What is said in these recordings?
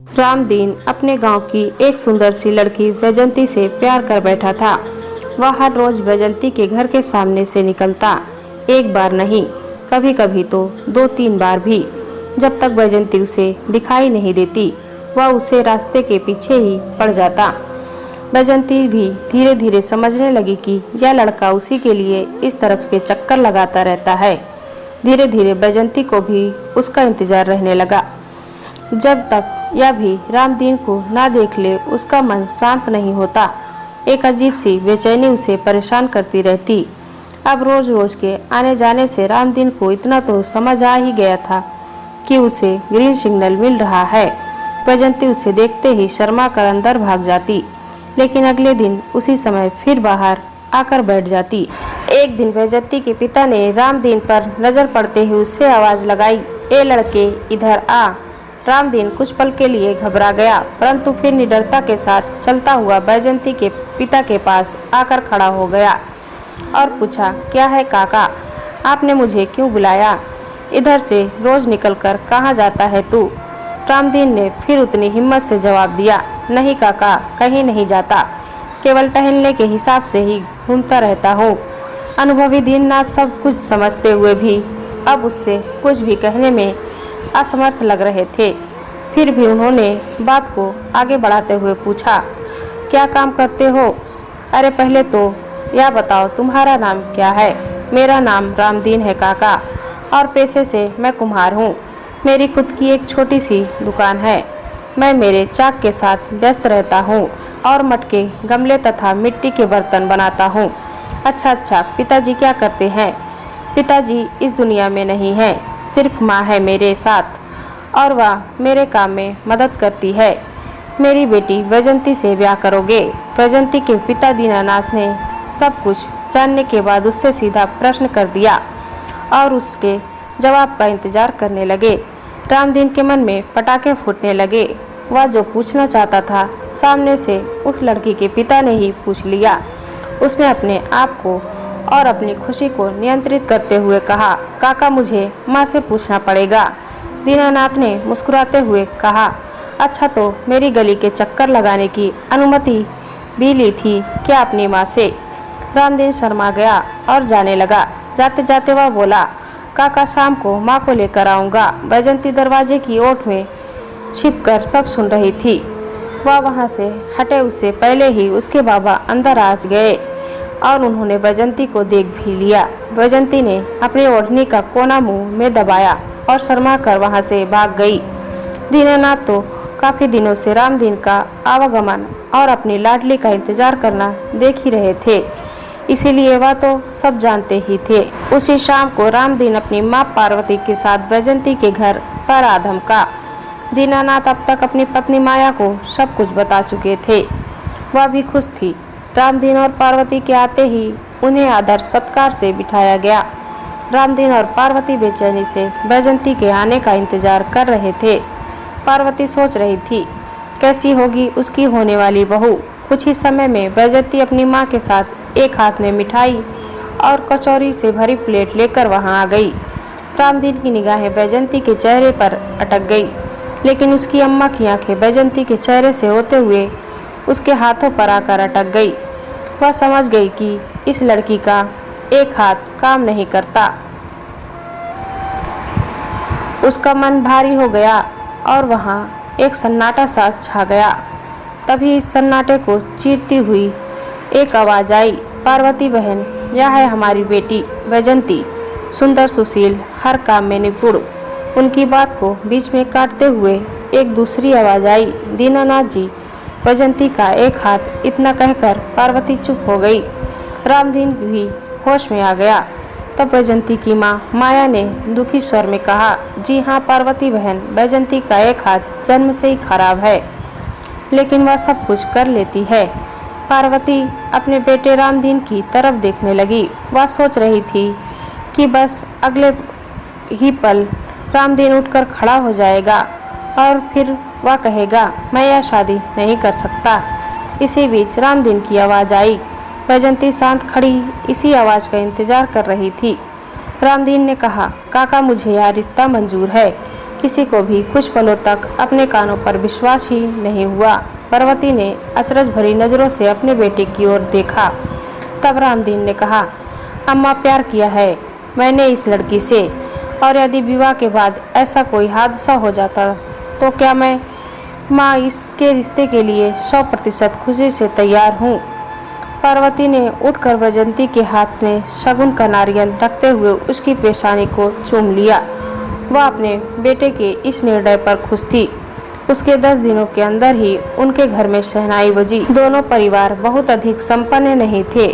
रामदीन अपने गांव की एक सुंदर सी लड़की वैजंती से प्यार कर बैठा था। वह हर रोज वैजंती के घर के सामने से निकलता, एक बार नहीं, कभी कभी तो 2-3 बार भी। जब तक वैजंती उसे दिखाई नहीं देती, वह उसे रास्ते के पीछे ही पड़ जाता। वैजंती भी धीरे धीरे समझने लगी कि यह लड़का उसी के लिए इस तरफ के चक्कर लगाता रहता है। धीरे धीरे वैजंती को भी उसका इंतजार रहने लगा। जब तक यह भी रामदीन को ना देख ले, उसका मन शांत नहीं होता। एक अजीब सी बेचैनी उसे परेशान करती रहती। अब रोज रोज के आने जाने से रामदीन को इतना तो समझ आ ही गया था कि उसे ग्रीन सिग्नल मिल रहा है। वैजंती उसे देखते ही शर्मा कर अंदर भाग जाती, लेकिन अगले दिन उसी समय फिर बाहर आकर बैठ जाती। एक दिन वैजंती के पिता ने रामदीन पर नजर पड़ते ही उससे आवाज लगाई, ए लड़के, इधर आ। रामदीन कुछ पल के लिए घबरा गया, परंतु फिर निडरता के साथ चलता हुआ वैजंती के पिता के पास आकर खड़ा हो गया और पूछा, क्या है काका, आपने मुझे क्यों बुलाया? इधर से रोज निकलकर कहाँ जाता है तू? रामदीन ने फिर उतनी हिम्मत से जवाब दिया, नहीं काका, कहीं नहीं जाता, केवल टहलने के हिसाब से ही घूमता रहता हूँ। अनुभवी दीननाथ सब कुछ समझते हुए भी अब उससे कुछ भी कहने में असमर्थ लग रहे थे। फिर भी उन्होंने बात को आगे बढ़ाते हुए पूछा, क्या काम करते हो? अरे पहले तो यह बताओ, तुम्हारा नाम क्या है? मेरा नाम रामदीन है काका, और पेशे से मैं कुम्हार हूँ। मेरी खुद की एक छोटी सी दुकान है। मैं मेरे चाक के साथ व्यस्त रहता हूँ और मटके, गमले तथा मिट्टी के बर्तन बनाता हूँ। अच्छा, पिताजी क्या करते हैं? पिताजी इस दुनिया में नहीं है, सिर्फ माँ है मेरे साथ, और वह मेरे काम में मदद करती है। मेरी बेटी वैजंती से ब्याह करोगे? वैजंती के पिता दीनानाथ ने सब कुछ जानने के बाद उससे सीधा प्रश्न कर दिया और उसके जवाब का इंतजार करने लगे। रामदीन के मन में पटाखे फूटने लगे। वह जो पूछना चाहता था, सामने से उस लड़की के पिता ने ही पूछ लिया। उसने अपने आप को और अपनी खुशी को नियंत्रित करते हुए कहा, काका, मुझे माँ से पूछना पड़ेगा। दीनानाथ ने मुस्कुराते हुए कहा, अच्छा, तो मेरी गली के चक्कर लगाने की अनुमति भी ली थी क्या अपनी माँ से? रामदीन शर्मा गया और जाने लगा। जाते जाते वह बोला, काका, शाम को माँ को लेकर आऊँगा। वैजंती दरवाजे की ओट में छिपकर सब सुन रही थी। वह वहाँ से हटे उससे पहले ही उसके बाबा अंदर आ गए और उन्होंने वैजंती को देख भी लिया। वैजंती ने अपनी ओढ़नी का कोना मुंह में दबाया और शर्मा कर वहां से भाग गई। दीनानाथ तो काफी दिनों से रामदीन का आवागमन और अपनी लाडली का इंतजार करना देख ही रहे थे, इसीलिए वह तो सब जानते ही थे। उसी शाम को रामदीन अपनी माँ पार्वती के साथ वैजंती के घर पर आ धमका। दीनानाथ अब तक अपनी पत्नी माया को सब कुछ बता चुके थे। वह भी खुश थी। रामदीन और पार्वती के आते ही उन्हें आदर सत्कार से बिठाया गया। रामदीन और पार्वती बेचैनी से वैजंती के आने का इंतजार कर रहे थे। पार्वती सोच रही थी, कैसी होगी उसकी होने वाली बहू। कुछ ही समय में वैजंती अपनी माँ के साथ एक हाथ में मिठाई और कचौरी से भरी प्लेट लेकर वहां आ गई। रामदीन की निगाहें वैजंती के चेहरे पर अटक गई, लेकिन उसकी अम्मा की आंखें वैजंती के चेहरे से होते हुए उसके हाथों पर आकर अटक गई। वह समझ गई कि इस लड़की का एक हाथ काम नहीं करता। उसका मन भारी हो गया और वहाँ एक सन्नाटा सा छा गया। तभी इस सन्नाटे को चीरती हुई एक आवाज आई, पार्वती बहन, यह है हमारी बेटी वैजंती, सुंदर, सुशील, हर काम में निपुण। उनकी बात को बीच में काटते हुए एक दूसरी आवाज आई, दीनानाथ जी। वैजंती का एक हाथ, इतना कहकर पार्वती चुप हो गई। रामदीन भी होश में आ गया। तब वैजंती की माँ माया ने दुखी स्वर में कहा, जी हाँ पार्वती बहन, वैजंती का एक हाथ जन्म से ही खराब है, लेकिन वह सब कुछ कर लेती है। पार्वती अपने बेटे रामदीन की तरफ देखने लगी। वह सोच रही थी कि बस अगले ही पल रामदीन उठकर खड़ा हो जाएगा और फिर वह कहेगा, मैं यह शादी नहीं कर सकता। इसी बीच रामदीन की आवाज़ आई। वैजंती शांत खड़ी इसी आवाज़ का इंतजार कर रही थी। रामदीन ने कहा, काका, मुझे यह रिश्ता मंजूर है। किसी को भी कुछ पलों तक अपने कानों पर विश्वास ही नहीं हुआ। पार्वती ने अचरज भरी नजरों से अपने बेटे की ओर देखा। तब रामदीन ने कहा, अम्मा, प्यार किया है मैंने इस लड़की से, और यदि विवाह के बाद ऐसा कोई हादसा हो जाता तो क्या मैं माँ इसके रिश्ते के लिए 100% खुशी से तैयार हूँ। पार्वती ने उठकर वैजंती के हाथ में शगुन का नारियल रखते हुए उसकी पेशानी को चूम लिया। वह अपने बेटे के इस निर्णय पर खुश थी। उसके 10 दिनों के अंदर ही उनके घर में शहनाई बजी। दोनों परिवार बहुत अधिक संपन्न नहीं थे,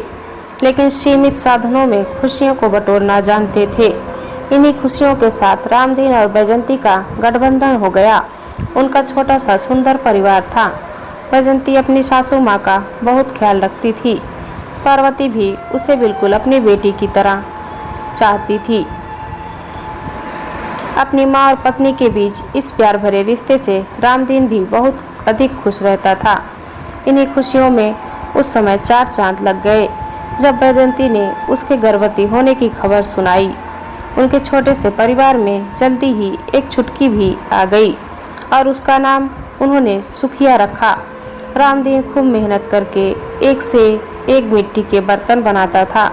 लेकिन सीमित साधनों में खुशियों को बटोरना जानते थे। इन्हीं खुशियों के साथ रामदीन और वैजंती का गठबंधन हो गया। उनका छोटा सा सुंदर परिवार था। वैजंती अपनी सासू माँ का बहुत ख्याल रखती थी। पार्वती भी उसे बिल्कुल अपनी बेटी की तरह चाहती थी। अपनी माँ और पत्नी के बीच इस प्यार भरे रिश्ते से रामदीन भी बहुत अधिक खुश रहता था। इन्हीं खुशियों में उस समय 4 चांद लग गए जब वैजंती ने उसके गर्भवती होने की खबर सुनाई। उनके छोटे से परिवार में जल्दी ही एक छुटकी भी आ गई और उसका नाम उन्होंने सुखिया रखा। रामदीन खूब मेहनत करके एक से एक मिट्टी के बर्तन बनाता था।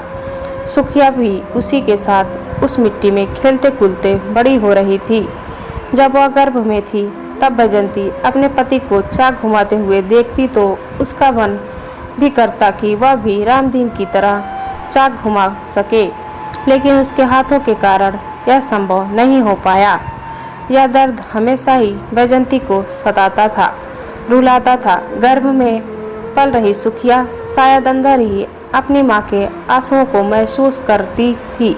सुखिया भी उसी के साथ उस मिट्टी में खेलते कूदते बड़ी हो रही थी। जब वह गर्भ में थी तब वैजंती अपने पति को चाक घुमाते हुए देखती तो उसका मन भी करता कि वह भी रामदीन की तरह चाक घुमा सके, लेकिन उसके हाथों के कारण यह संभव नहीं हो पाया। यह दर्द हमेशा ही वैजंती को सताता था, रुलाता था। गर्भ में पल रही सुखिया शायद अंदर ही अपनी माँ के आंसुओं को महसूस करती थी,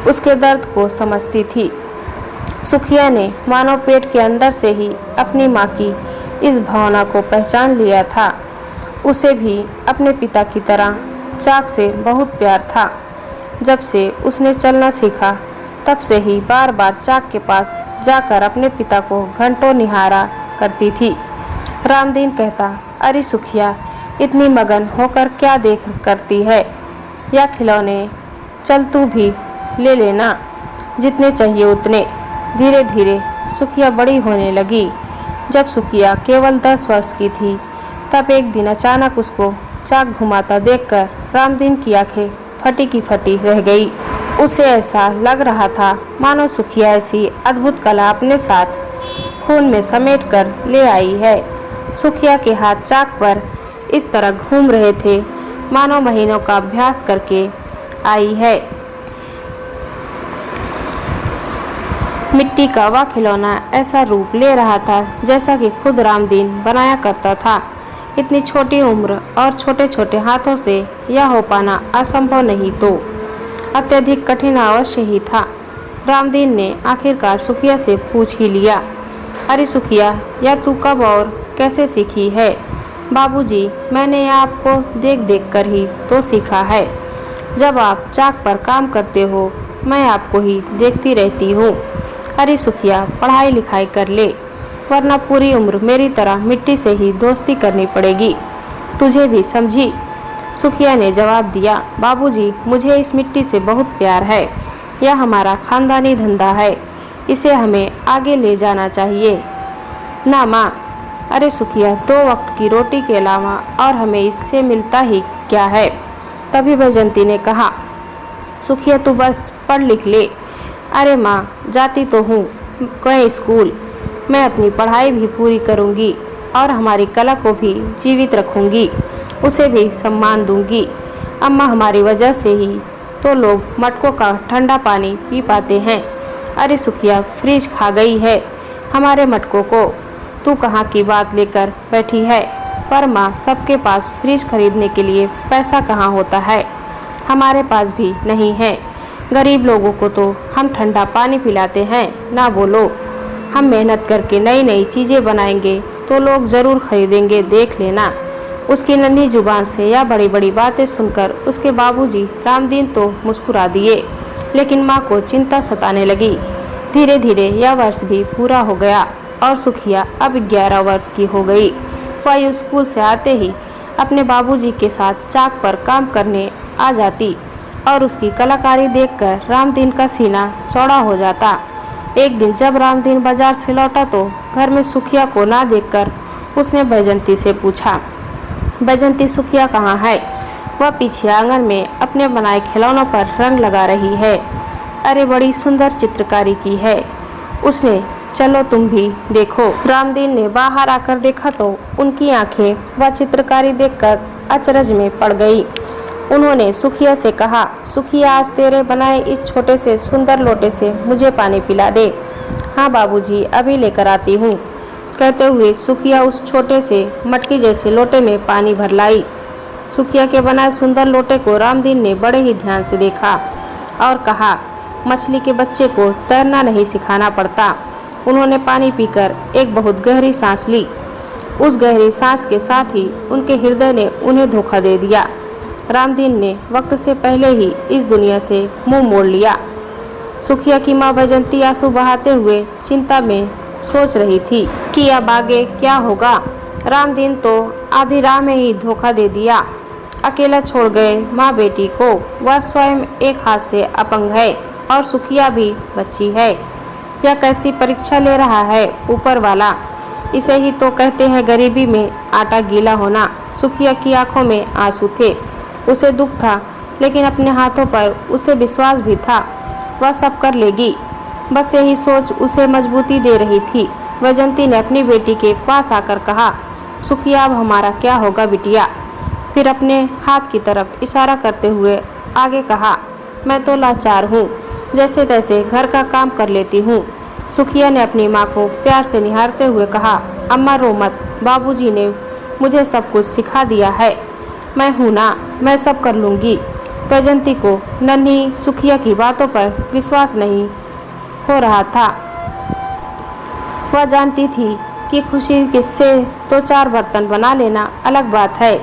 उसके दर्द को समझती थी। सुखिया ने मानो पेट के अंदर से ही अपनी माँ की इस भावना को पहचान लिया था। उसे भी अपने पिता की तरह चाक से बहुत प्यार था। जब से उसने चलना सीखा तब से ही बार बार चाक के पास जाकर अपने पिता को घंटों निहारा करती थी। रामदीन कहता, अरे सुखिया, इतनी मगन होकर क्या देख करती है, या खिलौने चल तू भी ले लेना, जितने चाहिए उतने। धीरे धीरे सुखिया बड़ी होने लगी। जब सुखिया केवल 10 वर्ष की थी तब एक दिन अचानक उसको चाक घुमाता देखकर रामदीन की आंखें फटी की फटी रह गई। उसे ऐसा लग रहा था मानो सुखिया ऐसी अद्भुत कला अपने साथ खून में समेट कर ले आई है। सुखिया के हाथ चाक पर इस तरह घूम रहे थे मानो महीनों का अभ्यास करके आई है। मिट्टी का वह खिलौना ऐसा रूप ले रहा था जैसा कि खुद रामदीन बनाया करता था। इतनी छोटी उम्र और छोटे छोटे हाथों से यह हो पाना असंभव नहीं तो अत्यधिक कठिन अवश्य ही था। रामदीन ने आखिरकार सुखिया से पूछ ही लिया, अरे सुखिया, यह तू कब और कैसे सीखी है? बाबूजी, मैंने यह आपको देख देख कर ही तो सीखा है। जब आप चाक पर काम करते हो मैं आपको ही देखती रहती हूँ। अरे सुखिया, पढ़ाई लिखाई कर ले, वरना पूरी उम्र मेरी तरह मिट्टी से ही दोस्ती करनी पड़ेगी तुझे भी, समझी? सुखिया ने जवाब दिया, बाबूजी, मुझे इस मिट्टी से बहुत प्यार है। यह हमारा खानदानी धंधा है, इसे हमें आगे ले जाना चाहिए ना माँ? अरे सुखिया, 2 वक्त की रोटी के अलावा और हमें इससे मिलता ही क्या है? तभी वैजंती ने कहा, सुखिया तू बस पढ़ लिख ले। अरे माँ, जाती तो हूँ कहीं स्कूल, मैं अपनी पढ़ाई भी पूरी करूँगी और हमारी कला को भी जीवित रखूँगी, उसे भी सम्मान दूँगी। अम्मा, हमारी वजह से ही तो लोग मटकों का ठंडा पानी पी पाते हैं। अरे सुखिया, फ्रिज खा गई है हमारे मटकों को, तू कहाँ की बात लेकर बैठी है? पर माँ, सबके पास फ्रिज खरीदने के लिए पैसा कहाँ होता है, हमारे पास भी नहीं है। गरीब लोगों को तो हम ठंडा पानी पिलाते हैं ना बोलो। हम मेहनत करके नई नई चीज़ें बनाएंगे तो लोग ज़रूर खरीदेंगे, देख लेना। उसकी नन्ही जुबान से यह बड़ी बड़ी बातें सुनकर उसके बाबूजी रामदीन तो मुस्कुरा दिए, लेकिन माँ को चिंता सताने लगी। धीरे धीरे यह वर्ष भी पूरा हो गया और सुखिया अब 11 वर्ष की हो गई। वह स्कूल से आते ही अपने बाबूजी के साथ चाक पर काम करने आ जाती और उसकी कलाकारी देखकर रामदीन का सीना चौड़ा हो जाता। एक दिन जब रामदीन बाजार से लौटा तो घर में सुखिया को ना देखकर उसने बैजंती से पूछा, बैजंती सुखिया कहाँ है? वह पीछे आंगन में अपने बनाए खिलौनों पर रंग लगा रही है। अरे बड़ी सुंदर चित्रकारी की है उसने, चलो तुम भी देखो। रामदीन ने बाहर आकर देखा तो उनकी आंखें वह चित्रकारी देखकर अचरज में पड़ गई। उन्होंने सुखिया से कहा, सुखिया आज तेरे बनाए इस छोटे से सुंदर लोटे से मुझे पानी पिला दे। हाँ बाबूजी, अभी लेकर आती हूँ, कहते हुए सुखिया उस छोटे से मटकी जैसे लोटे में पानी भर लाई। सुखिया के बनाए सुंदर लोटे को रामदीन ने बड़े ही ध्यान से देखा और कहा, मछली के बच्चे को तैरना नहीं सिखाना पड़ता। उन्होंने पानी पीकर एक बहुत गहरी सांस ली। उस गहरी सांस के साथ ही उनके हृदय ने उन्हें धोखा दे दिया। रामदीन ने वक्त से पहले ही इस दुनिया से मुंह मोड़ लिया। सुखिया की माँ बैजंती आंसू बहाते हुए चिंता में सोच रही थी कि अब आगे क्या होगा। रामदीन तो आधी राह में ही धोखा दे दिया, अकेला छोड़ गए माँ बेटी को। वह स्वयं एक हाथ से अपंग है और सुखिया भी बच्ची है। यह कैसी परीक्षा ले रहा है ऊपर वाला। इसे ही तो कहते हैं गरीबी में आटा गीला होना। सुखिया की आंखों में आंसू थे। उसे दुख था, लेकिन अपने हाथों पर उसे विश्वास भी था, वह सब कर लेगी। बस यही सोच उसे मजबूती दे रही थी। बैजंती ने अपनी बेटी के पास आकर कहा, सुखिया अब हमारा क्या होगा बिटिया? फिर अपने हाथ की तरफ इशारा करते हुए आगे कहा, मैं तो लाचार हूँ, जैसे तैसे घर का काम कर लेती हूँ। सुखिया ने अपनी माँ को प्यार से निहारते हुए कहा, अम्मा रो मत, बाबूजी ने मुझे सब कुछ सिखा दिया है, मैं हूँ ना, मैं सब कर लूँगी। बैजंती को नन्ही सुखिया की बातों पर विश्वास नहीं हो रहा था। वह जानती थी कि खुशी से तो चार बर्तन बना लेना अलग बात है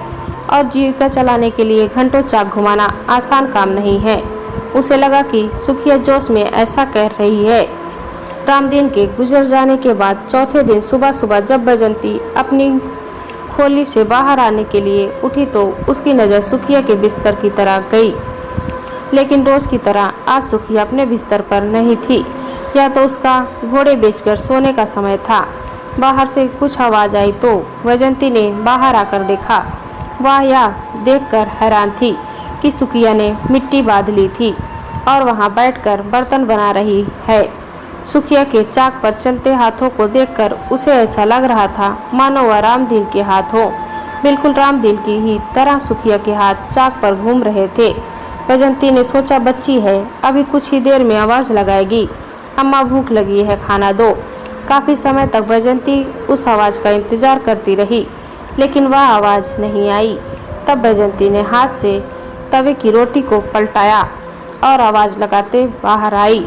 और जीविका चलाने के लिए घंटों चाक घुमाना आसान काम नहीं है। उसे लगा कि सुखिया जोश में ऐसा कह रही है। रामदीन के गुजर जाने के बाद चौथे दिन सुबह सुबह जब बैजंती अपनी खोली से बाहर आने के लिए उठी तो उसकी नज़र सुखिया के बिस्तर की तरह गई। लेकिन रोज की तरह आज सुखिया अपने बिस्तर पर नहीं थी। या तो उसका घोड़े बेचकर सोने का समय था। बाहर से कुछ आवाज आई तो बैजंती ने बाहर आकर देखा। वह यह देखकर हैरान थी कि सुखिया ने मिट्टी बांध ली थी और वहां बैठकर बर्तन बना रही है। सुखिया के चाक पर चलते हाथों को देखकर उसे ऐसा लग रहा था मानो वह रामदीन के हाथ हो। बिल्कुल रामदीन की ही तरह सुखिया के हाथ चाक पर घूम रहे थे। बैजंती ने सोचा, बच्ची है, अभी कुछ ही देर में आवाज़ लगाएगी, अम्मा भूख लगी है, खाना दो। काफ़ी समय तक बैजंती उस आवाज़ का इंतज़ार करती रही, लेकिन वह आवाज़ नहीं आई। तब बैजंती ने हाथ से तवे की रोटी को पलटाया और आवाज़ लगाते बाहर आई,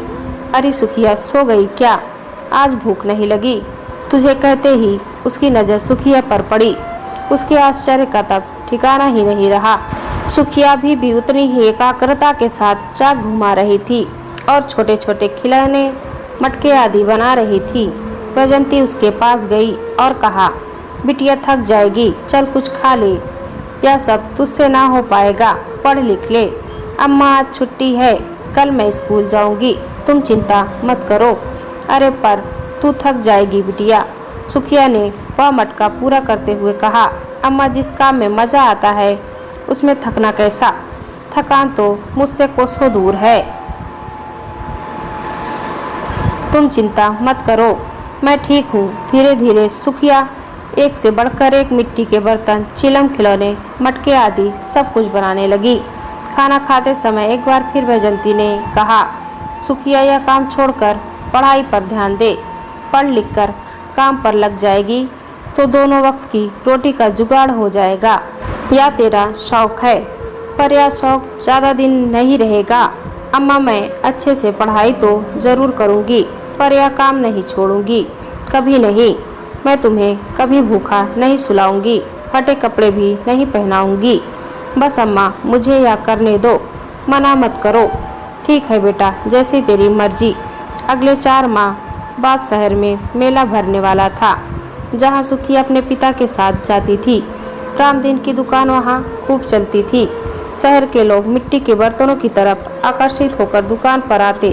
अरे सुखिया, सो गई क्या? आज भूख नहीं लगी? तुझे कहते ही उसकी नज़र सुखिया पर पड़ी। उसके आश्चर्य का तब ठिकाना ही नहीं रहा। सुखिया भी उतनी ही एकाग्रता के साथ चाक घुमा रही थी और छोटे छोटे खिलौने मटके आदि बना रही थी। बैजंती उसके पास गई और कहा, बिटिया थक जाएगी, चल कुछ खा ले, यह सब तुझसे ना हो पाएगा, पढ़ लिख ले। अम्मा आज छुट्टी है, कल मैं स्कूल जाऊंगी, तुम चिंता मत करो। अरे पर तू थक जाएगी बिटिया, सुखिया ने वह मटका पूरा करते हुए कहा। अम्मा, जिस काम में मज़ा आता है उसमें थकना कैसा? थकान तो मुझसे कोसों दूर है। तुम चिंता मत करो, मैं ठीक हूँ। धीरे धीरे सुखिया एक से बढ़कर एक मिट्टी के बर्तन, चिलम, खिलौने, मटके आदि सब कुछ बनाने लगी। खाना खाते समय एक बार फिर बैजंती ने कहा, सुखिया, यह काम छोड़कर पढ़ाई पर ध्यान दे। पढ़ लिख कर काम पर लग जाएगी तो दोनों वक्त की रोटी का जुगाड़ हो जाएगा। यह तेरा शौक है, पर यह शौक ज़्यादा दिन नहीं रहेगा। अम्मा, मैं अच्छे से पढ़ाई तो ज़रूर करूँगी, पर यह काम नहीं छोड़ूंगी, कभी नहीं। मैं तुम्हें कभी भूखा नहीं सुलाऊंगी, फटे कपड़े भी नहीं पहनाऊंगी। बस अम्मा, मुझे यह करने दो, मना मत करो। ठीक है बेटा, जैसी तेरी मर्जी। अगले 4 माह बाद शहर में मेला भरने वाला था, जहाँ सुखिया अपने पिता के साथ जाती थी। रामदीन की दुकान वहाँ खूब चलती थी। शहर के लोग मिट्टी के बर्तनों की तरफ आकर्षित होकर दुकान पर आते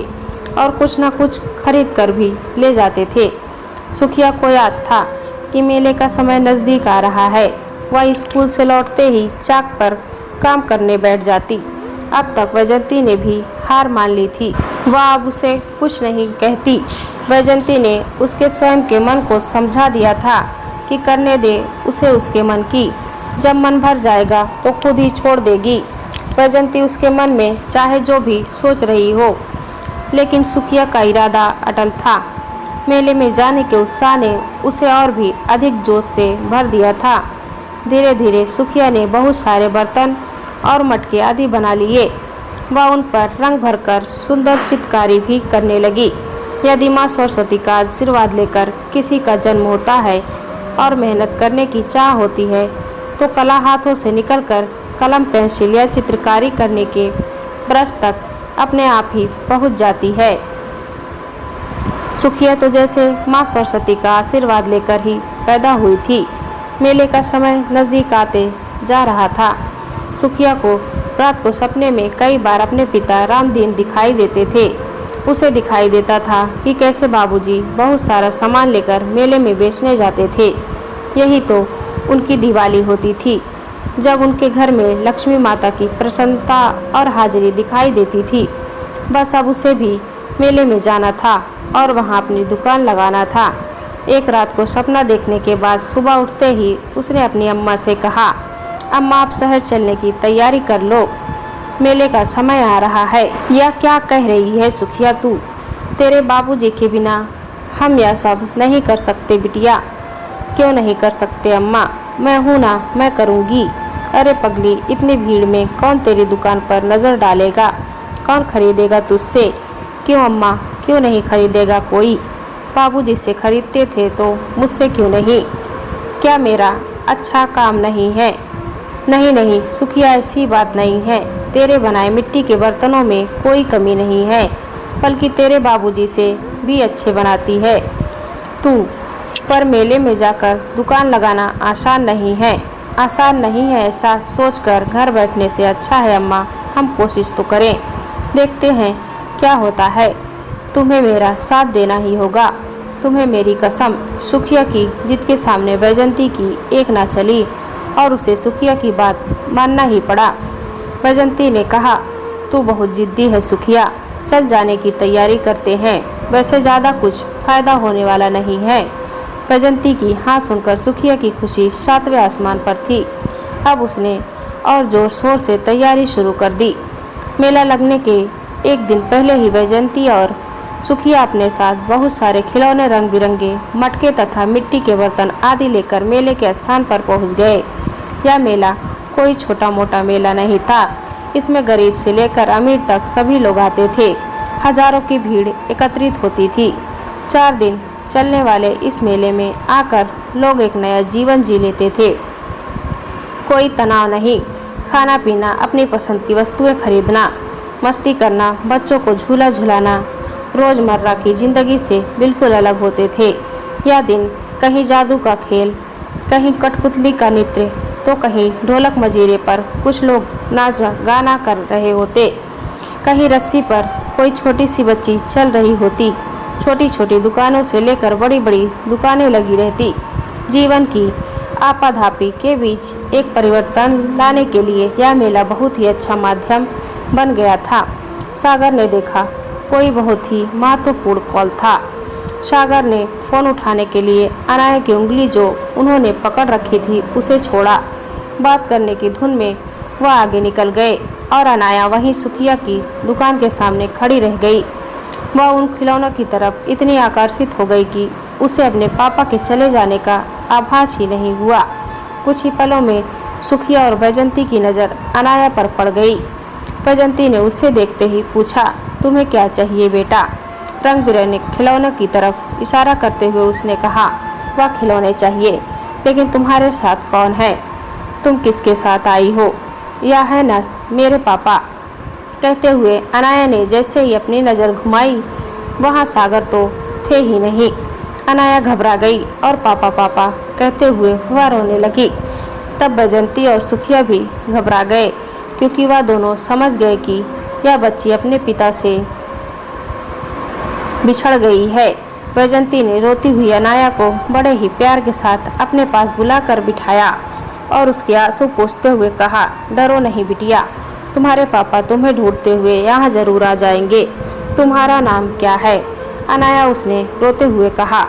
और कुछ न कुछ खरीद कर भी ले जाते थे। सुखिया को याद था कि मेले का समय नज़दीक आ रहा है। वह स्कूल से लौटते ही चाक पर काम करने बैठ जाती। अब तक वैजंती ने भी हार मान ली थी। वह अब उसे कुछ नहीं कहती। वैजंती ने उसके स्वयं के मन को समझा दिया था कि करने दे उसे उसके मन की। जब मन भर जाएगा तो खुद ही छोड़ देगी। वैजंती उसके मन में चाहे जो भी सोच रही हो, लेकिन सुखिया का इरादा अटल था। मेले में जाने के उत्साह ने उसे और भी अधिक जोश से भर दिया था। धीरे धीरे सुखिया ने बहुत सारे बर्तन और मटके आदि बना लिए। वह उन पर रंग भरकर सुंदर चित्रकारी भी करने लगी। यदि माँ सरस्वती का आशीर्वाद लेकर किसी का जन्म होता है और मेहनत करने की चाह होती है तो कला हाथों से निकलकर कलम पेंसिल या चित्रकारी करने के ब्रश तक अपने आप ही पहुंच जाती है। सुखिया तो जैसे माँ सरस्वती का आशीर्वाद लेकर ही पैदा हुई थी। मेले का समय नज़दीक आते जा रहा था। सुखिया को रात को सपने में कई बार अपने पिता रामदीन दिखाई देते थे। उसे दिखाई देता था कि कैसे बाबूजी बहुत सारा सामान लेकर मेले में बेचने जाते थे। यही तो उनकी दिवाली होती थी, जब उनके घर में लक्ष्मी माता की प्रसन्नता और हाजिरी दिखाई देती थी। बस अब उसे भी मेले में जाना था और वहां अपनी दुकान लगाना था। एक रात को सपना देखने के बाद सुबह उठते ही उसने अपनी अम्मा से कहा, अम्मा आप शहर चलने की तैयारी कर लो, मेले का समय आ रहा है। यह क्या कह रही है सुखिया तू? तेरे बाबूजी के बिना हम यह सब नहीं कर सकते बिटिया। क्यों नहीं कर सकते अम्मा? मैं हूँ ना, मैं करूँगी। अरे पगली, इतनी भीड़ में कौन तेरी दुकान पर नज़र डालेगा? कौन खरीदेगा तुझसे? क्यों अम्मा, क्यों नहीं खरीदेगा कोई? बाबूजी से खरीदते थे तो मुझसे क्यों नहीं? क्या मेरा अच्छा काम नहीं है? नहीं नहीं सुखिया, ऐसी बात नहीं है। तेरे बनाए मिट्टी के बर्तनों में कोई कमी नहीं है, बल्कि तेरे बाबूजी से भी अच्छे बनाती है तू। पर मेले में जाकर दुकान लगाना आसान नहीं है। आसान नहीं है ऐसा सोचकर घर बैठने से अच्छा है अम्मा, हम कोशिश तो करें, देखते हैं क्या होता है। तुम्हें मेरा साथ देना ही होगा, तुम्हें मेरी कसम। सुखिया की जिद के सामने वैजंती की एक ना चली और उसे सुखिया की बात मानना ही पड़ा। वैजंती ने कहा, तू बहुत जिद्दी है सुखिया, चल जाने की तैयारी करते हैं। वैसे ज़्यादा कुछ फायदा होने वाला नहीं है। वैजंती की हाँ सुनकर सुखिया की खुशी 7वें आसमान पर थी। अब उसने और जोर शोर से तैयारी शुरू कर दी। मेला लगने के एक दिन पहले ही वैजंती और सुखिया अपने साथ बहुत सारे खिलौने, रंग बिरंगे मटके तथा मिट्टी के बर्तन आदि लेकर मेले के स्थान पर पहुंच गए। यह मेला कोई छोटा मोटा मेला नहीं था। इसमें गरीब से लेकर अमीर तक सभी लोग आते थे। हजारों की भीड़ एकत्रित होती थी। 4 दिन चलने वाले इस मेले में आकर लोग एक नया जीवन जी लेते थे। कोई तनाव नहीं, खाना पीना, अपनी पसंद की वस्तुएं खरीदना, मस्ती करना, बच्चों को झूला झुलाना रोज़मर्रा की ज़िंदगी से बिल्कुल अलग होते थे। यह दिन कहीं जादू का खेल, कहीं कठपुतली का नृत्य, तो कहीं ढोलक मजीरे पर कुछ लोग नाच गाना कर रहे होते। कहीं रस्सी पर कोई छोटी सी बच्ची चल रही होती। छोटी छोटी दुकानों से लेकर बड़ी बड़ी दुकानें लगी रहती। जीवन की आपाधापी के बीच एक परिवर्तन लाने के लिए यह मेला बहुत ही अच्छा माध्यम बन गया था। सागर ने देखा कोई बहुत ही महत्वपूर्ण कॉल था। सागर ने फ़ोन उठाने के लिए अनाया की उंगली जो उन्होंने पकड़ रखी थी उसे छोड़ा। बात करने की धुन में वह आगे निकल गए और अनाया वहीं सुखिया की दुकान के सामने खड़ी रह गई। वह उन खिलौनों की तरफ इतनी आकर्षित हो गई कि उसे अपने पापा के चले जाने का आभास ही नहीं हुआ। कुछ ही पलों में सुखिया और वैजंती की नज़र अनाया पर पड़ गई। वैजंती ने उसे देखते ही पूछा, तुम्हें क्या चाहिए बेटा? रंग बिरंगे खिलौनों की तरफ इशारा करते हुए उसने कहा, वह खिलौने चाहिए, लेकिन तुम्हारे साथ कौन है? तुम किसके साथ आई हो? यह है ना मेरे पापा। कहते हुए अनाया ने जैसे ही अपनी नज़र घुमाई, वहाँ सागर तो थे ही नहीं। अनाया घबरा गई और पापा पापा कहते हुए वह रोने लगी। तब वैजंती और सुखिया भी घबरा गए, क्योंकि वह दोनों समझ गए कि यह बच्ची अपने पिता से बिछड़ गई है। वैजंती ने रोती हुई अनाया को बड़े ही प्यार के साथ अपने पास बुलाकर बिठाया और उसके आंसू पोंछते हुए कहा, डरो नहीं बिटिया, तुम्हारे पापा तुम्हें ढूंढते हुए यहाँ जरूर आ जाएंगे। तुम्हारा नाम क्या है? अनाया उसने रोते हुए कहा।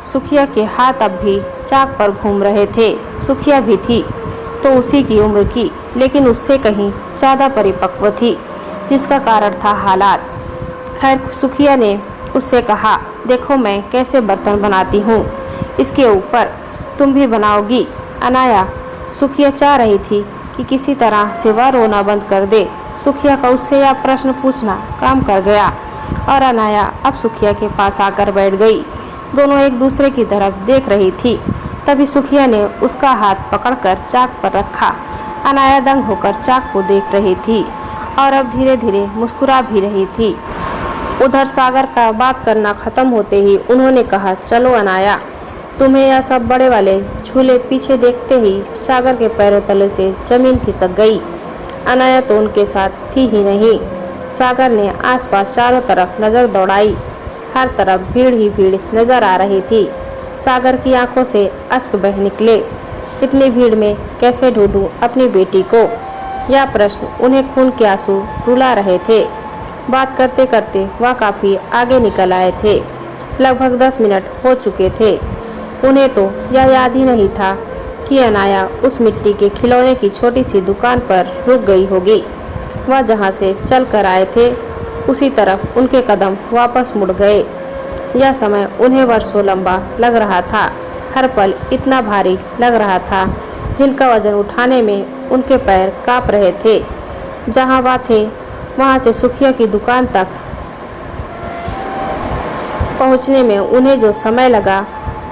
सुखिया के हाथ अब भी चाक पर घूम रहे थे। सुखिया भी थी तो उसी की उम्र की, लेकिन उससे कहीं ज़्यादा परिपक्व थी, जिसका कारण था हालात। खैर, सुखिया ने उससे कहा, देखो मैं कैसे बर्तन बनाती हूँ, इसके ऊपर तुम भी बनाओगी। अनाया सुखिया चाह रही थी कि किसी तरह से वह रोना बंद कर दे। सुखिया का उससे यह प्रश्न पूछना काम कर गया और अनाया अब सुखिया के पास आकर बैठ गई। दोनों एक दूसरे की तरफ देख रही थी। तभी सुखिया ने उसका हाथ पकड़कर चाक पर रखा। अनाया दंग होकर चाक को देख रही थी और अब धीरे धीरे मुस्कुरा भी रही थी। उधर सागर का बात करना खत्म होते ही उन्होंने कहा, चलो अनाया, तुम्हें यह सब बड़े वाले झूले। पीछे देखते ही सागर के पैरों तले से जमीन खिसक गई। अनाया तो उनके साथ थी ही नहीं। सागर ने आसपास चारों तरफ नजर दौड़ाई। हर तरफ भीड़ ही भीड़ नजर आ रही थी। सागर की आंखों से अश्क बह निकले। इतनी भीड़ में कैसे ढूंढूं अपनी बेटी को? यह प्रश्न उन्हें खून के आंसू रुला रहे थे। बात करते करते वह काफ़ी आगे निकल आए थे। लगभग 10 मिनट हो चुके थे। उन्हें तो यह याद ही नहीं था कि अनाया उस मिट्टी के खिलौने की छोटी सी दुकान पर रुक गई होगी। वह जहाँ से चल कर आए थे उसी तरफ उनके कदम वापस मुड़ गए। यह समय उन्हें वर्षों लंबा लग रहा था। हर पल इतना भारी लग रहा था, जिनका वजन उठाने में उनके पैर कांप रहे थे। जहाँ वह थे वहाँ से सुखिया की दुकान तक पहुँचने में उन्हें जो समय लगा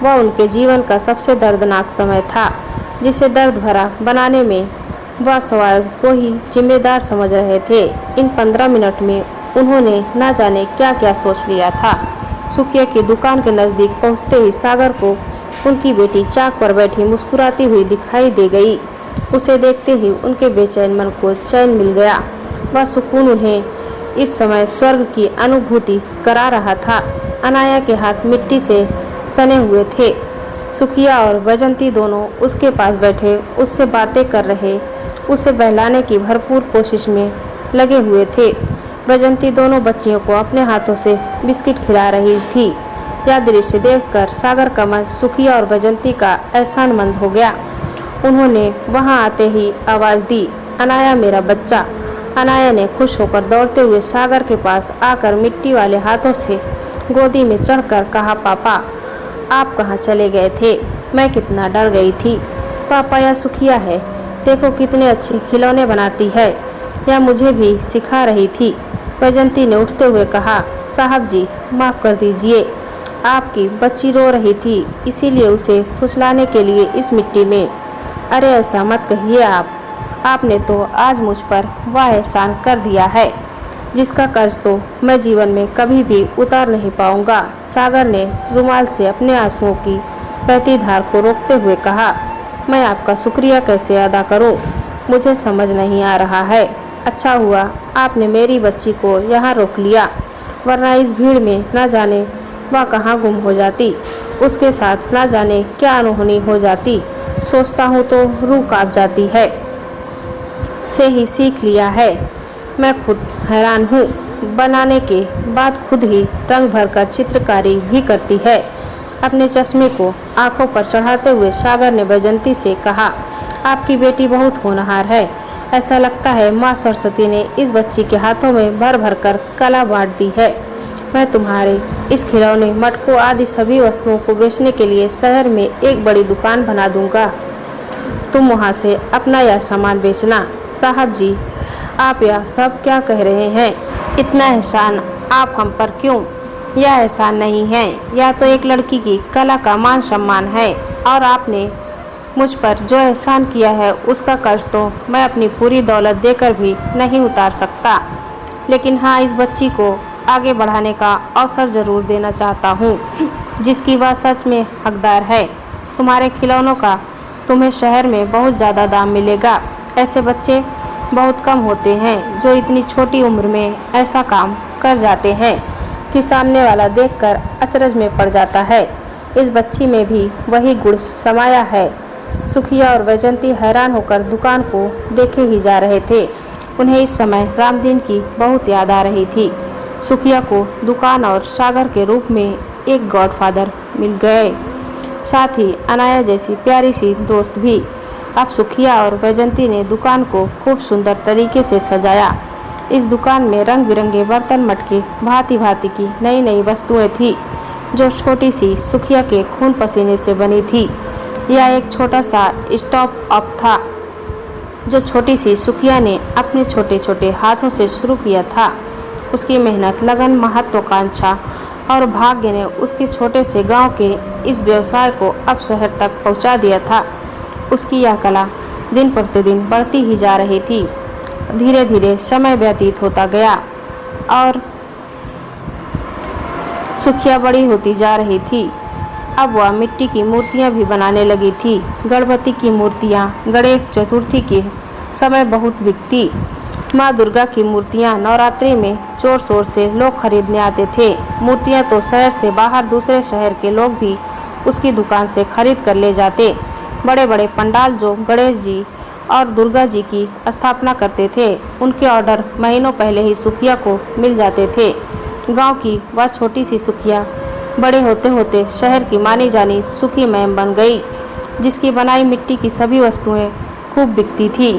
वह उनके जीवन का सबसे दर्दनाक समय था, जिसे दर्द भरा बनाने में वह स्वयं को ही जिम्मेदार समझ रहे थे। इन 15 मिनट में उन्होंने न जाने क्या क्या सोच लिया था। सुखिया की दुकान के नज़दीक पहुंचते ही सागर को उनकी बेटी चाक पर बैठी मुस्कुराती हुई दिखाई दे गई। उसे देखते ही उनके बेचैन मन को चैन मिल गया। वह सुकून उन्हें इस समय स्वर्ग की अनुभूति करा रहा था। अनाया के हाथ मिट्टी से सने हुए थे। सुखिया और वैजंती दोनों उसके पास बैठे उससे बातें कर रहे, उसे बहलाने की भरपूर कोशिश में लगे हुए थे। वैजंती दोनों बच्चियों को अपने हाथों से बिस्किट खिला रही थी। यह दृश्य देखकर सागर का मन सुखिया और वैजंती का एहसानमंद हो गया। उन्होंने वहां आते ही आवाज़ दी, अनाया मेरा बच्चा। अनाया ने खुश होकर दौड़ते हुए सागर के पास आकर मिट्टी वाले हाथों से गोदी में चढ़कर कहा, पापा आप कहाँ चले गए थे? मैं कितना डर गई थी। पापा यह सुखिया है, देखो कितने अच्छे खिलौने बनाती है, यह मुझे भी सिखा रही थी। वैजंती ने उठते हुए कहा, साहब जी माफ़ कर दीजिए, आपकी बच्ची रो रही थी इसीलिए उसे फुसलाने के लिए इस मिट्टी में। अरे ऐसा मत कहिए आपने तो आज मुझ पर वह एहसान कर दिया है जिसका कर्ज तो मैं जीवन में कभी भी उतार नहीं पाऊंगा। सागर ने रुमाल से अपने आंसुओं की बहती धार को रोकते हुए कहा, मैं आपका शुक्रिया कैसे अदा करूं, मुझे समझ नहीं आ रहा है। अच्छा हुआ आपने मेरी बच्ची को यहाँ रोक लिया, वरना इस भीड़ में न जाने वह कहाँ गुम हो जाती, उसके साथ न जाने क्या अनहोनी हो जाती। सोचता हूँ तो रूह कांप जाती है। से ही सीख लिया है। मैं खुद हैरान हूँ, बनाने के बाद खुद ही रंग भरकर चित्रकारी भी करती है। अपने चश्मे को आंखों पर चढ़ाते हुए सागर ने वैजंती से कहा, आपकी बेटी बहुत होनहार है। ऐसा लगता है माँ सरस्वती ने इस बच्ची के हाथों में भर भर कर कला बांट दी है। मैं तुम्हारे इस खिलौने, मटकों आदि सभी वस्तुओं को बेचने के लिए शहर में एक बड़ी दुकान बना दूंगा। तुम वहाँ से अपना यह सामान बेचना। साहब जी आप यह सब क्या कह रहे हैं? इतना एहसान आप हम पर क्यों? यह एहसान नहीं है, यह तो एक लड़की की कला का मान सम्मान है। और आपने मुझ पर जो एहसान किया है उसका कर्ज तो मैं अपनी पूरी दौलत देकर भी नहीं उतार सकता। लेकिन हाँ, इस बच्ची को आगे बढ़ाने का अवसर ज़रूर देना चाहता हूँ, जिसकी वह सच में हकदार है। तुम्हारे खिलौनों का तुम्हें शहर में बहुत ज़्यादा दाम मिलेगा। ऐसे बच्चे बहुत कम होते हैं जो इतनी छोटी उम्र में ऐसा काम कर जाते हैं। कि सामने वाला देखकर अचरज में पड़ जाता है। इस बच्ची में भी वही गुण समाया है। सुखिया और वैजंती हैरान होकर दुकान को देखे ही जा रहे थे। उन्हें इस समय रामदीन की बहुत याद आ रही थी। सुखिया को दुकान और सागर के रूप में एक गॉडफादर मिल गए, साथ ही अनाया जैसी प्यारी सी दोस्त भी। अब सुखिया और वैजंती ने दुकान को खूब सुंदर तरीके से सजाया। इस दुकान में रंग बिरंगे बर्तन, मटके, भांति भांति की नई नई वस्तुएं थी जो छोटी सी सुखिया के खून पसीने से बनी थी। यह एक छोटा सा स्टॉप अप था जो छोटी सी सुखिया ने अपने छोटे छोटे हाथों से शुरू किया था। उसकी मेहनत, लगन, महत्वाकांक्षा और भाग्य ने उसके छोटे से गांव के इस व्यवसाय को अब शहर तक पहुंचा दिया था। उसकी यह कला दिन प्रतिदिन बढ़ती ही जा रही थी। धीरे धीरे समय व्यतीत होता गया और सुखिया बड़ी होती जा रही थी। अब वह मिट्टी की मूर्तियां भी बनाने लगी थी। गणपति की मूर्तियां गणेश चतुर्थी के समय बहुत बिकती। माँ दुर्गा की मूर्तियां नवरात्रि में जोर शोर से लोग खरीदने आते थे। मूर्तियां तो शहर से बाहर दूसरे शहर के लोग भी उसकी दुकान से खरीद कर ले जाते। बड़े बड़े पंडाल जो गणेश जी और दुर्गा जी की स्थापना करते थे, उनके ऑर्डर महीनों पहले ही सुखिया को मिल जाते थे। गांव की वह छोटी सी सुखिया बड़े होते होते शहर की मानी जानी सुखी मैम बन गई, जिसकी बनाई मिट्टी की सभी वस्तुएं खूब बिकती थी।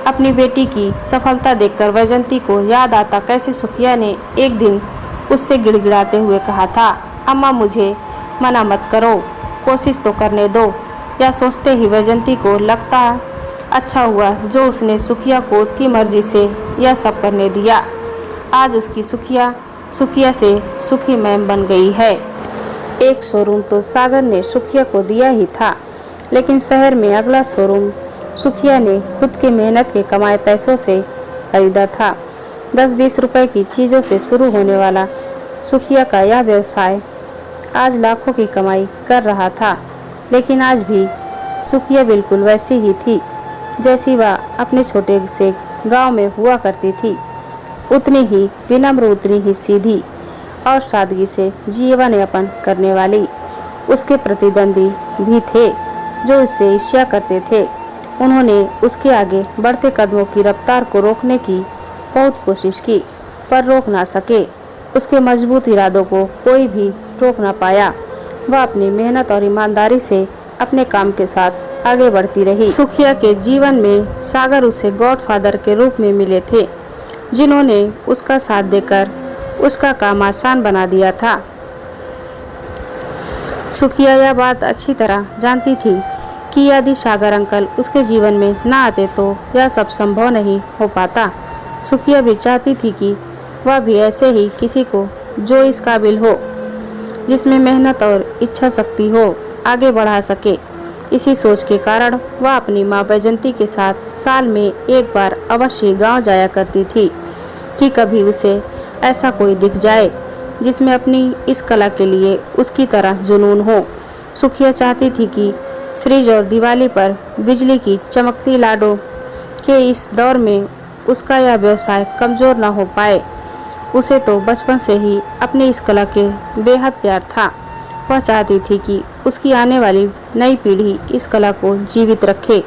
अपनी बेटी की सफलता देखकर वैजंती को याद आता कैसे सुखिया ने एक दिन उससे गिड़गिड़ाते हुए कहा था, अम्मा मुझे मना मत करो, कोशिश तो करने दो। यह सोचते ही वैजंती को लगता अच्छा हुआ जो उसने सुखिया को उसकी मर्जी से यह सब करने दिया। आज उसकी सुखिया से सुखी मैम बन गई है। एक शोरूम तो सागर ने सुखिया को दिया ही था, लेकिन शहर में अगला शोरूम सुखिया ने खुद के मेहनत के कमाए पैसों से खरीदा था। 10-20 रुपए की चीज़ों से शुरू होने वाला सुखिया का यह व्यवसाय आज लाखों की कमाई कर रहा था। लेकिन आज भी सुखिया बिल्कुल वैसी ही थी जैसी वह अपने छोटे से गांव में हुआ करती थी। उतनी ही विनम्र, उतनी ही सीधी और सादगी से जीवन यापन करने वाली। उसके प्रतिद्वंदी भी थे जो इससे ईर्ष्या करते थे। उन्होंने उसके आगे बढ़ते कदमों की रफ्तार को रोकने की बहुत कोशिश की, पर रोक ना सके। उसके मजबूत इरादों को कोई भी रोक ना पाया। वह अपनी मेहनत और ईमानदारी से अपने काम के साथ आगे बढ़ती रही। सुखिया के जीवन में सागर उसे गॉडफादर के रूप में मिले थे, जिन्होंने उसका साथ देकर उसका काम आसान बना दिया था। सुखिया यह बात अच्छी तरह जानती थी कि यदि सागर अंकल उसके जीवन में ना आते तो यह सब संभव नहीं हो पाता। सुखिया भी चाहती थी कि वह भी ऐसे ही किसी को जो इस काबिल हो, जिसमें मेहनत और इच्छा शक्ति हो, आगे बढ़ा सके। इसी सोच के कारण वह अपनी माँ वैजंती के साथ साल में एक बार अवश्य गांव जाया करती थी कि कभी उसे ऐसा कोई दिख जाए जिसमें अपनी इस कला के लिए उसकी तरह जुनून हो। सुखिया चाहती थी कि फ्रिज और दिवाली पर बिजली की चमकती लाडों के इस दौर में उसका यह व्यवसाय कमज़ोर न हो पाए। उसे तो बचपन से ही अपनी इस कला के बेहद प्यार था। वह चाहती थी कि उसकी आने वाली नई पीढ़ी इस कला को जीवित रखे।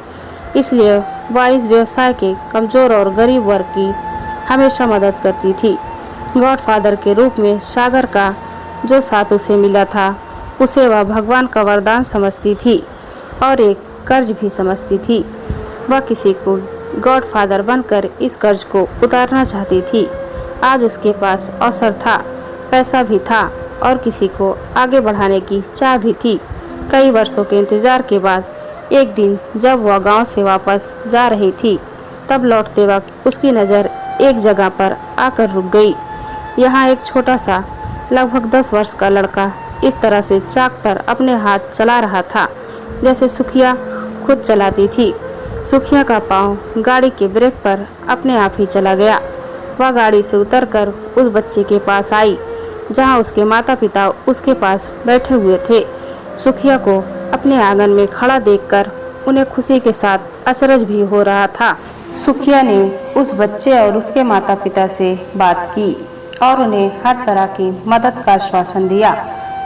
इसलिए वह इस व्यवसाय के कमज़ोर और गरीब वर्ग की हमेशा मदद करती थी। गॉडफादर के रूप में सागर का जो साथ उसे मिला था, उसे वह भगवान का वरदान समझती थी और एक कर्ज भी समझती थी। वह किसी को गॉडफादर बनकर इस कर्ज को उतारना चाहती थी। आज उसके पास अवसर था, पैसा भी था और किसी को आगे बढ़ाने की चाह भी थी। कई वर्षों के इंतजार के बाद एक दिन जब वह गांव से वापस जा रही थी, तब लौटते वक्त उसकी नज़र एक जगह पर आकर रुक गई। यहाँ एक छोटा सा लगभग 10 वर्ष का लड़का इस तरह से चाक पर अपने हाथ चला रहा था जैसे सुखिया खुद चलाती थी। सुखिया का पाँव गाड़ी के ब्रेक पर अपने आप ही चला गया। वह गाड़ी से उतरकर उस बच्चे के पास आई जहाँ उसके माता पिता उसके पास बैठे हुए थे। सुखिया को अपने आंगन में खड़ा देखकर उन्हें खुशी के साथ अचरज भी हो रहा था। सुखिया ने उस बच्चे और उसके माता पिता से बात की और उन्हें हर तरह की मदद का आश्वासन दिया।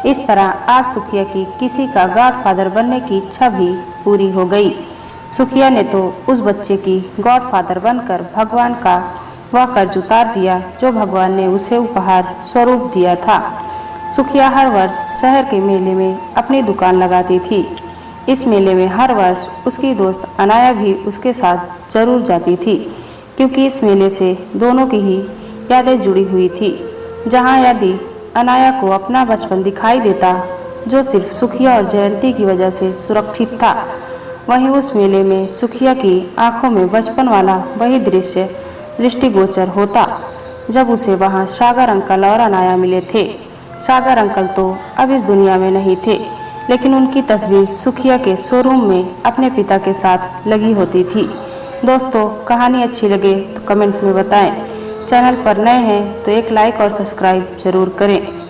इस तरह आज सुखिया की किसी का गॉडफादर बनने की इच्छा भी पूरी हो गई। सुखिया ने तो उस बच्चे की गॉडफादर बनकर भगवान का वह कर्ज उतार दिया जो भगवान ने उसे उपहार स्वरूप दिया था। सुखिया हर वर्ष शहर के मेले में अपनी दुकान लगाती थी। इस मेले में हर वर्ष उसकी दोस्त अनाया भी उसके साथ जरूर जाती थी, क्योंकि इस मेले से दोनों की ही यादें जुड़ी हुई थी। जहाँ यदि अनाया को अपना बचपन दिखाई देता जो सिर्फ सुखिया और जयंती की वजह से सुरक्षित था, वहीं उस मेले में सुखिया की आंखों में बचपन वाला वही दृश्य दृष्टिगोचर होता जब उसे वहां सागर अंकल और अनाया मिले थे। सागर अंकल तो अब इस दुनिया में नहीं थे, लेकिन उनकी तस्वीर सुखिया के शोरूम में अपने पिता के साथ लगी होती थी। दोस्तों, कहानी अच्छी लगे तो कमेंट में बताएं। चैनल पर नए हैं तो एक लाइक और सब्सक्राइब जरूर करें।